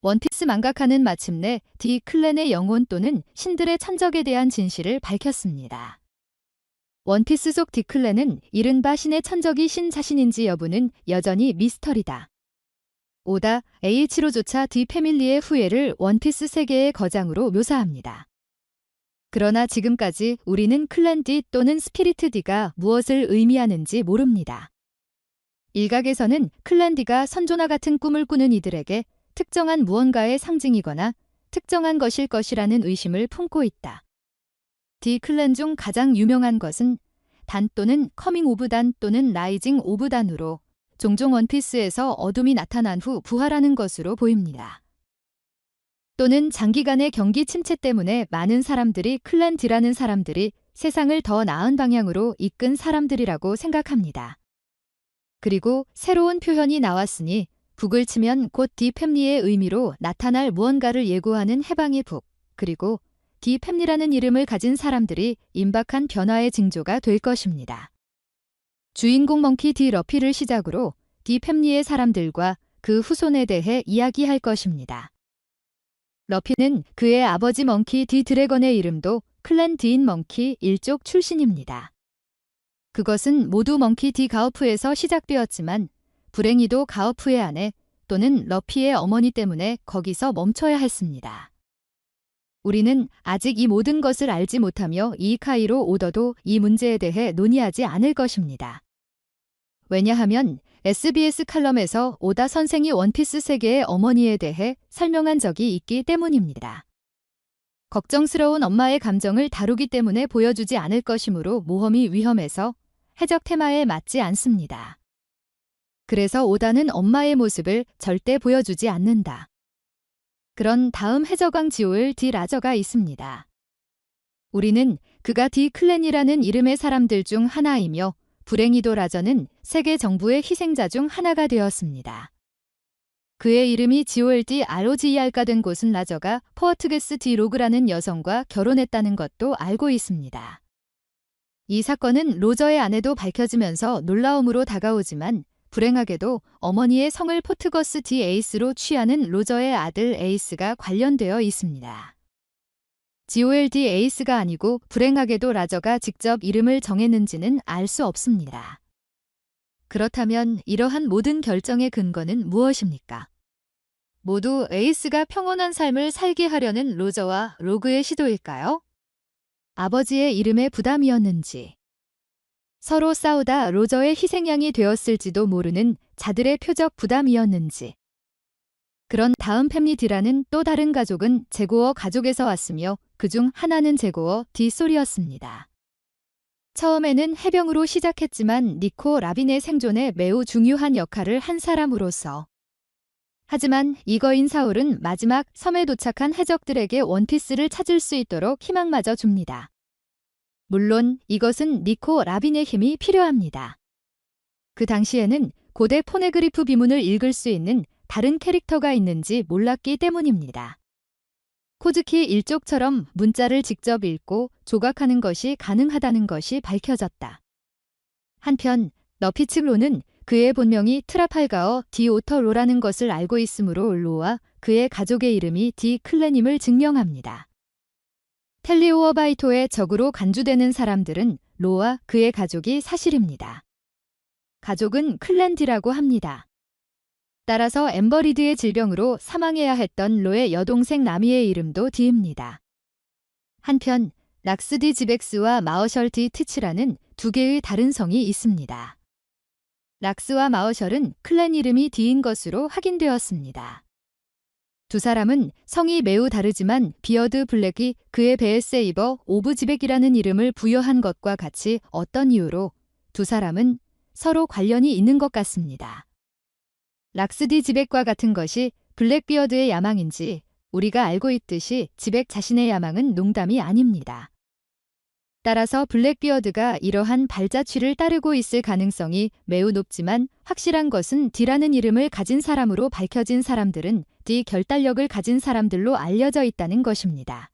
원피스 망각하는 마침내 디 클랜의 영혼 또는 신들의 천적에 대한 진실을 밝혔습니다. 원피스 속 디 클랜은 이른바 신의 천적이 신 자신인지 여부는 여전히 미스터리다. 오다 H로조차 디 패밀리의 후예를 원피스 세계의 거장으로 묘사합니다. 그러나 지금까지 우리는 클랜 D 또는 스피리트 D가 무엇을 의미하는지 모릅니다. 일각에서는 클랜 D가 선조나 같은 꿈을 꾸는 이들에게 특정한 무언가의 상징이거나 특정한 것일 것이라는 의심을 품고 있다. D 클랜 중 가장 유명한 것은 단 또는 커밍 오브 단 또는 라이징 오브 단으로 종종 원피스에서 어둠이 나타난 후 부활하는 것으로 보입니다. 또는 장기간의 경기 침체 때문에 많은 사람들이 클랜 D라는 사람들이 세상을 더 나은 방향으로 이끈 사람들이라고 생각합니다. 그리고 새로운 표현이 나왔으니 북을 치면 곧 디 패밀리의 의미로 나타날 무언가를 예고하는 해방의 북, 그리고 디 패밀리라는 이름을 가진 사람들이 임박한 변화의 징조가 될 것입니다. 주인공 멍키 디 러피를 시작으로 디 패밀리의 사람들과 그 후손에 대해 이야기할 것입니다. 러피는 그의 아버지 멍키 디 드래건의 이름도 클랜 D인 멍키 일족 출신입니다. 그것은 모두 멍키 디 가우프에서 시작되었지만 불행히도 가우프의 아내 또는 러피의 어머니 때문에 거기서 멈춰야 했습니다. 우리는 아직 이 모든 것을 알지 못하며 이이카이로 오더도 이 문제에 대해 논의하지 않을 것입니다. 왜냐하면 SBS 칼럼에서 오다 선생이 원피스 세계의 어머니에 대해 설명한 적이 있기 때문입니다. 걱정스러운 엄마의 감정을 다루기 때문에 보여주지 않을 것이므로 모험이 위험해서 해적 테마에 맞지 않습니다. 그래서 오다는 엄마의 모습을 절대 보여주지 않는다. 그런 다음 해적왕 지오일 디 라저가 있습니다. 우리는 그가 디 클랜이라는 이름의 사람들 중 하나이며 불행히도 라저는 세계 정부의 희생자 중 하나가 되었습니다. 그의 이름이 지오엘 디 ROGER가 된 곳은 라저가 포어트게스 디 로그라는 여성과 결혼했다는 것도 알고 있습니다. 이 사건은 로저의 아내도 밝혀지면서 놀라움으로 다가오지만 불행하게도 어머니의 성을 포트거스 디 에이스로 취하는 로저의 아들 에이스가 관련되어 있습니다. GOL 디 에이스가 아니고 불행하게도 라저가 직접 이름을 정했는지는 알 수 없습니다. 그렇다면 이러한 모든 결정의 근거는 무엇입니까? 모두 에이스가 평온한 삶을 살게 하려는 로저와 로그의 시도일까요? 아버지의 이름의 부담이었는지, 서로 싸우다 로저의 희생양이 되었을지도 모르는 자들의 표적 부담이었는지. 그런 다음 패밀리 D라는 또 다른 가족은 제고어 가족에서 왔으며 그중 하나는 제고어 디 솔이었습니다. 처음에는 해병으로 시작했지만 니코 라빈의 생존에 매우 중요한 역할을 한 사람으로서. 하지만 이거인 사울은 마지막 섬에 도착한 해적들에게 원피스를 찾을 수 있도록 희망마저 줍니다. 물론 이것은 니코 라빈의 힘이 필요합니다. 그 당시에는 고대 포네그리프 비문을 읽을 수 있는 다른 캐릭터가 있는지 몰랐기 때문입니다. 코즈키 일족처럼 문자를 직접 읽고 조각하는 것이 가능하다는 것이 밝혀졌다. 한편 너피 측 로는 그의 본명이 트라팔가어 디 오터로라는 것을 알고 있으므로 로와 그의 가족의 이름이 디 클랜임을 증명합니다. 텔리오어바이토의 적으로 간주되는 사람들은 로와 그의 가족이 사실입니다. 가족은 클랜 D라고 합니다. 따라서 엠버리드의 질병으로 사망해야 했던 로의 여동생 나미의 이름도 D입니다. 한편 락스 디 지벡스와 마어셜 디 트치라는 두 개의 다른 성이 있습니다. 락스와 마어셜은 클랜 이름이 D인 것으로 확인되었습니다. 두 사람은 성이 매우 다르지만 비어드 블랙이 그의 배에 세이버 오브 지벡이라는 이름을 부여한 것과 같이 어떤 이유로 두 사람은 서로 관련이 있는 것 같습니다. 락스 디 지벡과 같은 것이 블랙비어드의 야망인지 우리가 알고 있듯이 지벡 자신의 야망은 농담이 아닙니다. 따라서 블랙비어드가 이러한 발자취를 따르고 있을 가능성이 매우 높지만 확실한 것은 D라는 이름을 가진 사람으로 밝혀진 사람들은 D 결단력을 가진 사람들로 알려져 있다는 것입니다.